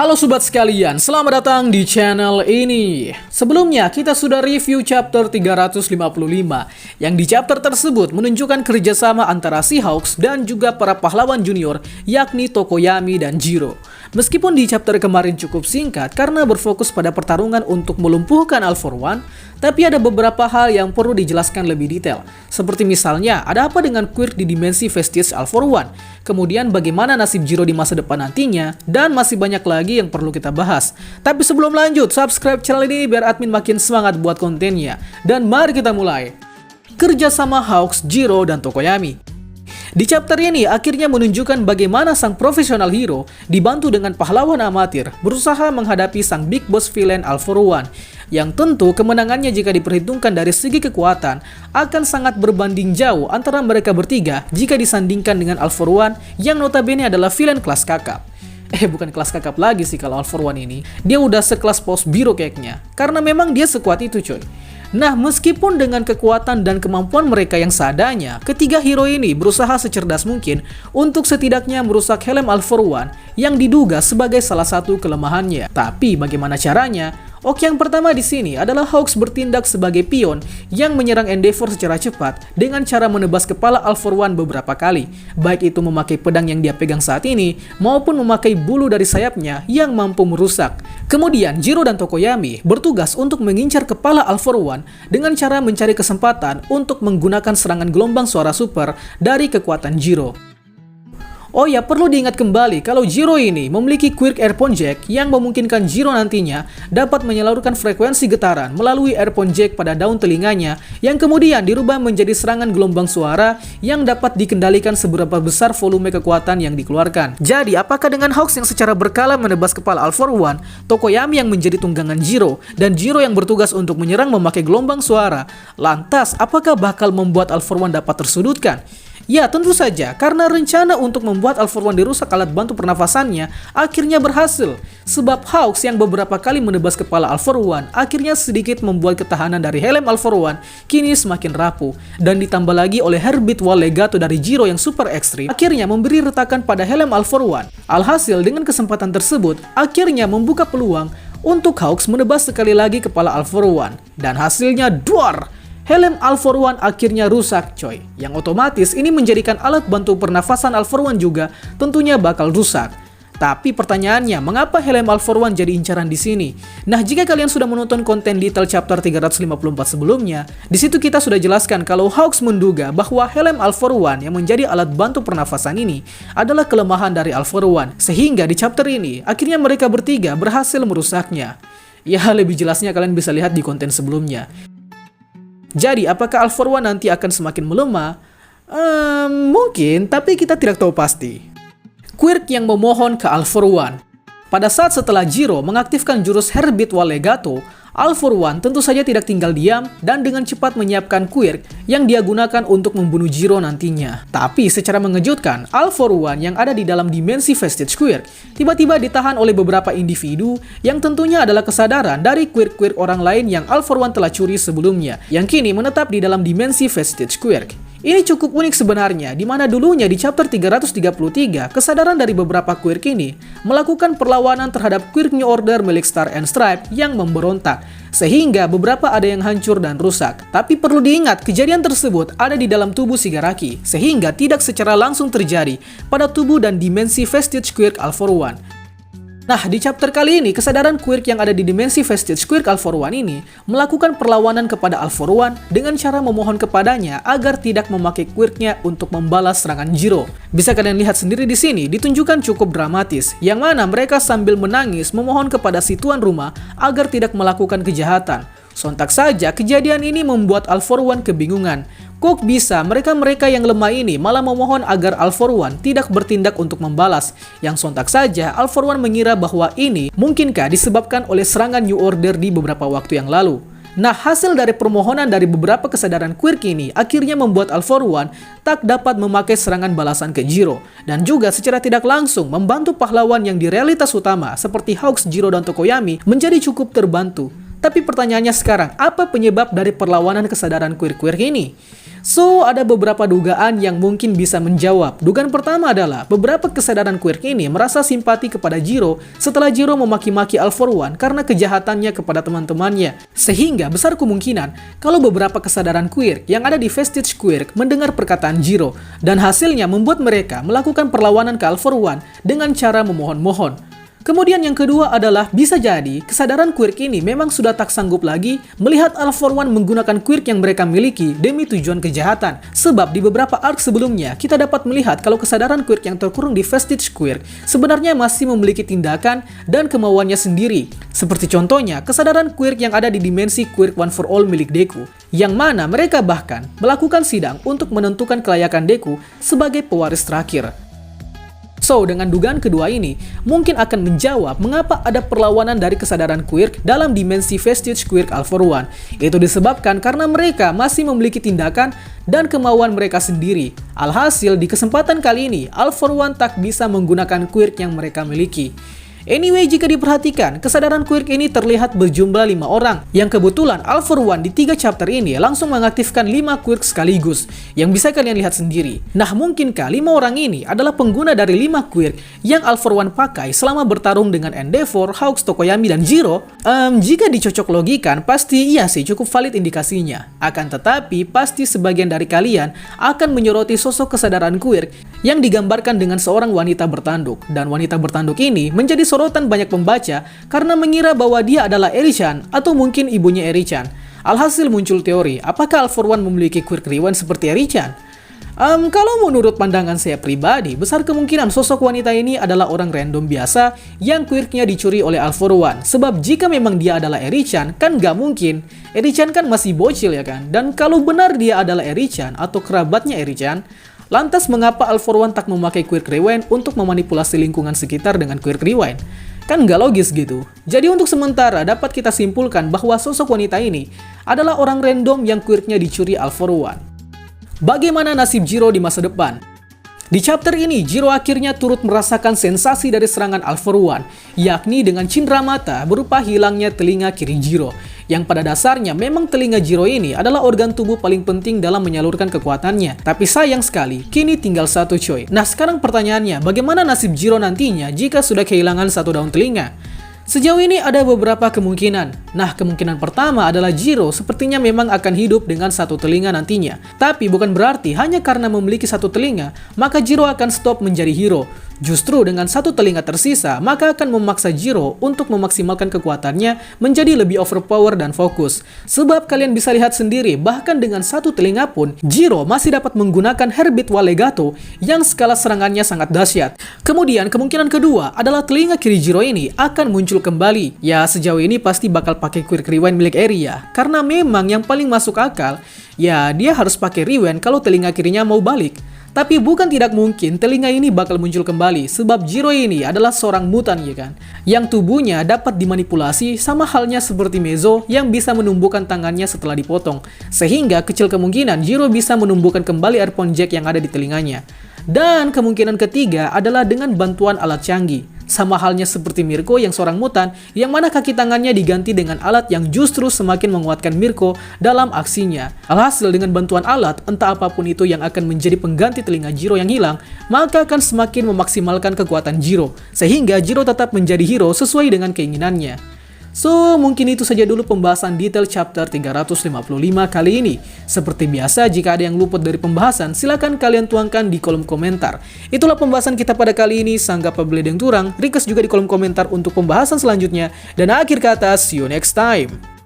Halo sobat sekalian, selamat datang di channel ini. Sebelumnya kita sudah review chapter 355 yang di chapter tersebut menunjukkan kerjasama antara Seahawks dan juga para pahlawan junior yakni Tokoyami dan Jiro. Meskipun di chapter kemarin cukup singkat karena berfokus pada pertarungan untuk melumpuhkan All For One, tapi ada beberapa hal yang perlu dijelaskan lebih detail. Seperti misalnya, ada apa dengan Quirk di dimensi Vestige All For One? Kemudian bagaimana nasib Jiro di masa depan nantinya? Dan masih banyak lagi yang perlu kita bahas. Tapi sebelum lanjut, subscribe channel ini biar admin makin semangat buat kontennya. Dan mari kita mulai. Kerjasama Hawks, Jiro, dan Tokoyami. Di chapter ini akhirnya menunjukkan bagaimana sang profesional hero dibantu dengan pahlawan amatir berusaha menghadapi sang big boss villain All For One, yang tentu kemenangannya jika diperhitungkan dari segi kekuatan akan sangat berbanding jauh antara mereka bertiga jika disandingkan dengan All For One yang notabene adalah villain kelas kakap. Bukan kelas kakap lagi sih kalau All For One ini. Dia udah sekelas Boss Biro kayaknya, karena memang dia sekuat itu coy. Nah, meskipun dengan kekuatan dan kemampuan mereka yang seadanya, ketiga hero ini berusaha secerdas mungkin untuk setidaknya merusak helm All For One yang diduga sebagai salah satu kelemahannya. Tapi bagaimana caranya? Oke, yang pertama di sini adalah Hawks bertindak sebagai pion yang menyerang Endeavor secara cepat dengan cara menebas kepala All For One beberapa kali, baik itu memakai pedang yang dia pegang saat ini maupun memakai bulu dari sayapnya yang mampu merusak. Kemudian Jiro dan Tokoyami bertugas untuk mengincar kepala All For One dengan cara mencari kesempatan untuk menggunakan serangan gelombang suara super dari kekuatan Jiro. Oh ya, perlu diingat kembali kalau Jiro ini memiliki Quirk Earphone Jack yang memungkinkan Jiro nantinya dapat menyalurkan frekuensi getaran melalui Earphone Jack pada daun telinganya yang kemudian dirubah menjadi serangan gelombang suara yang dapat dikendalikan seberapa besar volume kekuatan yang dikeluarkan. Jadi, apakah dengan Hawks yang secara berkala menebas kepala All For One, Tokoyami yang menjadi tunggangan Jiro, dan Jiro yang bertugas untuk menyerang memakai gelombang suara, lantas apakah bakal membuat All For One dapat tersudutkan? Ya, tentu saja, karena rencana untuk membuat All For One dirusak alat bantu pernafasannya akhirnya berhasil. Sebab Hawks yang beberapa kali menebas kepala All For One akhirnya sedikit membuat ketahanan dari helm All For One kini semakin rapuh. Dan ditambah lagi oleh Heartbeat Wall Legato dari Jiro yang super ekstrim, akhirnya memberi retakan pada helm All For One. Alhasil dengan kesempatan tersebut, akhirnya membuka peluang untuk Hawks menebas sekali lagi kepala All For One. Dan hasilnya duar! Helm All For One akhirnya rusak coy, yang otomatis ini menjadikan alat bantu pernafasan All For One juga tentunya bakal rusak. Tapi pertanyaannya, mengapa helm All For One jadi incaran di sini? Nah, jika kalian sudah menonton konten detail chapter 354 sebelumnya, di situ kita sudah jelaskan kalau Hawks menduga bahwa helm All For One yang menjadi alat bantu pernafasan ini adalah kelemahan dari All For One, sehingga di chapter ini akhirnya mereka bertiga berhasil merusaknya. Ya, lebih jelasnya kalian bisa lihat di konten sebelumnya. Jadi, apakah All For One nanti akan semakin melemah? Mungkin, tapi kita tidak tahu pasti. Quirk yang memohon ke All For One. Pada saat setelah Jiro mengaktifkan jurus Heartbeat Wall Legato, All For One tentu saja tidak tinggal diam dan dengan cepat menyiapkan Quirk yang dia gunakan untuk membunuh Jiro nantinya. Tapi secara mengejutkan, All For One yang ada di dalam dimensi Vestige Quirk tiba-tiba ditahan oleh beberapa individu yang tentunya adalah kesadaran dari Quirk-Quirk orang lain yang All For One telah curi sebelumnya, yang kini menetap di dalam dimensi Vestige Quirk. Ini cukup unik sebenarnya, di mana dulunya di chapter 333, kesadaran dari beberapa Quirk ini melakukan perlawanan terhadap Quirk New Order milik Star and Stripe yang memberontak, sehingga beberapa ada yang hancur dan rusak. Tapi perlu diingat, kejadian tersebut ada di dalam tubuh Shigaraki, sehingga tidak secara langsung terjadi pada tubuh dan dimensi Vestige Quirk All For One. Nah, di chapter kali ini, kesadaran Quirk yang ada di dimensi Vestige Quirk All For One ini melakukan perlawanan kepada All For One dengan cara memohon kepadanya agar tidak memakai Quirknya untuk membalas serangan Jiro. Bisa kalian lihat sendiri di sini, ditunjukkan cukup dramatis, yang mana mereka sambil menangis memohon kepada si tuan rumah agar tidak melakukan kejahatan. Sontak saja, kejadian ini membuat All For One kebingungan. Kok bisa mereka-mereka yang lemah ini malah memohon agar All For One tidak bertindak untuk membalas? Yang sontak saja, All For One mengira bahwa ini mungkinkah disebabkan oleh serangan New Order di beberapa waktu yang lalu. Nah, hasil dari permohonan dari beberapa kesadaran Quirk ini akhirnya membuat All For One tak dapat memakai serangan balasan ke Jiro, dan juga secara tidak langsung membantu pahlawan yang di realitas utama seperti Hawks, Jiro, dan Tokoyami menjadi cukup terbantu. Tapi pertanyaannya sekarang, apa penyebab dari perlawanan kesadaran Quirk-Quirk ini? So, ada beberapa dugaan yang mungkin bisa menjawab. Dugaan pertama adalah beberapa kesadaran Quirk ini merasa simpati kepada Jiro setelah Jiro memaki-maki All For One karena kejahatannya kepada teman-temannya. Sehingga besar kemungkinan kalau beberapa kesadaran Quirk yang ada di Vestige Quirk mendengar perkataan Jiro dan hasilnya membuat mereka melakukan perlawanan ke All For One dengan cara memohon-mohon. Kemudian yang kedua adalah bisa jadi kesadaran Quirk ini memang sudah tak sanggup lagi melihat All For One menggunakan Quirk yang mereka miliki demi tujuan kejahatan. Sebab di beberapa arc sebelumnya kita dapat melihat kalau kesadaran Quirk yang terkurung di Vestige Quirk sebenarnya masih memiliki tindakan dan kemauannya sendiri. Seperti contohnya kesadaran Quirk yang ada di dimensi Quirk One For All milik Deku, yang mana mereka bahkan melakukan sidang untuk menentukan kelayakan Deku sebagai pewaris terakhir. So, dengan dugaan kedua ini, mungkin akan menjawab mengapa ada perlawanan dari kesadaran Quirk dalam dimensi Vestige Quirk All For One. Itu disebabkan karena mereka masih memiliki tindakan dan kemauan mereka sendiri. Alhasil, di kesempatan kali ini, All For One tak bisa menggunakan Quirk yang mereka miliki. Anyway, jika diperhatikan, kesadaran Quirk ini terlihat berjumlah 5 orang, yang kebetulan All For One di 3 chapter ini langsung mengaktifkan 5 Quirk sekaligus, yang bisa kalian lihat sendiri. Nah, mungkinkah 5 orang ini adalah pengguna dari 5 Quirk yang All For One pakai selama bertarung dengan Endeavor, Hawks, Tokoyami, dan Jiro? Jika dicocok logikan, pasti iya sih cukup valid indikasinya. Akan tetapi, pasti sebagian dari kalian akan menyoroti sosok kesadaran Quirk yang digambarkan dengan seorang wanita bertanduk, dan wanita bertanduk ini menjadi sorotan banyak pembaca karena mengira bahwa dia adalah Eri-chan atau mungkin ibunya Eri-chan. Alhasil muncul teori, apakah All For One memiliki Quirk Rewind seperti Eri-chan? Kalau menurut pandangan saya pribadi, besar kemungkinan sosok wanita ini adalah orang random biasa yang Quirknya dicuri oleh All For One. Sebab jika memang dia adalah Eri-chan, kan gak mungkin. Eri-chan kan masih bocil ya kan? Dan kalau benar dia adalah Eri-chan atau kerabatnya Eri-chan, lantas mengapa All For One tak memakai Quirk Rewind untuk memanipulasi lingkungan sekitar dengan Quirk Rewind? Kan nggak logis gitu. Jadi untuk sementara dapat kita simpulkan bahwa sosok wanita ini adalah orang random yang Quirknya dicuri All For One. Bagaimana nasib Jiro di masa depan? Di chapter ini, Jiro akhirnya turut merasakan sensasi dari serangan All For One, yakni dengan cindera mata berupa hilangnya telinga kiri Jiro, yang pada dasarnya memang telinga Jiro ini adalah organ tubuh paling penting dalam menyalurkan kekuatannya. Tapi sayang sekali, kini tinggal satu coy. Nah, sekarang pertanyaannya, bagaimana nasib Jiro nantinya jika sudah kehilangan satu daun telinga? Sejauh ini ada beberapa kemungkinan. Nah, kemungkinan pertama adalah Jiro sepertinya memang akan hidup dengan satu telinga nantinya. Tapi bukan berarti hanya karena memiliki satu telinga, maka Jiro akan stop menjadi hero. Justru dengan satu telinga tersisa, maka akan memaksa Jiro untuk memaksimalkan kekuatannya menjadi lebih overpower dan fokus. Sebab kalian bisa lihat sendiri, bahkan dengan satu telinga pun, Jiro masih dapat menggunakan Herbit Wall Legato yang skala serangannya sangat dahsyat. Kemudian, kemungkinan kedua adalah telinga kiri Jiro ini akan muncul kembali. Ya, sejauh ini pasti bakal pakai Quirk Rewind milik Eri ya. Karena memang yang paling masuk akal, ya dia harus pakai Rewind kalau telinga kirinya mau balik. Tapi bukan tidak mungkin telinga ini bakal muncul kembali, sebab Jiro ini adalah seorang mutan ya kan, yang tubuhnya dapat dimanipulasi sama halnya seperti Mezo yang bisa menumbuhkan tangannya setelah dipotong, sehingga kecil kemungkinan Jiro bisa menumbuhkan kembali earphone jack yang ada di telinganya. Dan kemungkinan ketiga adalah dengan bantuan alat canggih. Sama halnya seperti Mirko yang seorang mutan, yang mana kaki tangannya diganti dengan alat yang justru semakin menguatkan Mirko dalam aksinya. Alhasil dengan bantuan alat, entah apapun itu yang akan menjadi pengganti telinga Jiro yang hilang, maka akan semakin memaksimalkan kekuatan Jiro, sehingga Jiro tetap menjadi hero sesuai dengan keinginannya. So, mungkin itu saja dulu pembahasan detail chapter 355 kali ini. Seperti biasa, jika ada yang luput dari pembahasan, silakan kalian tuangkan di kolom komentar. Itulah pembahasan kita pada kali ini. Sanggap apabila ada yang kurang, request juga di kolom komentar untuk pembahasan selanjutnya. Dan akhir kata, see you next time.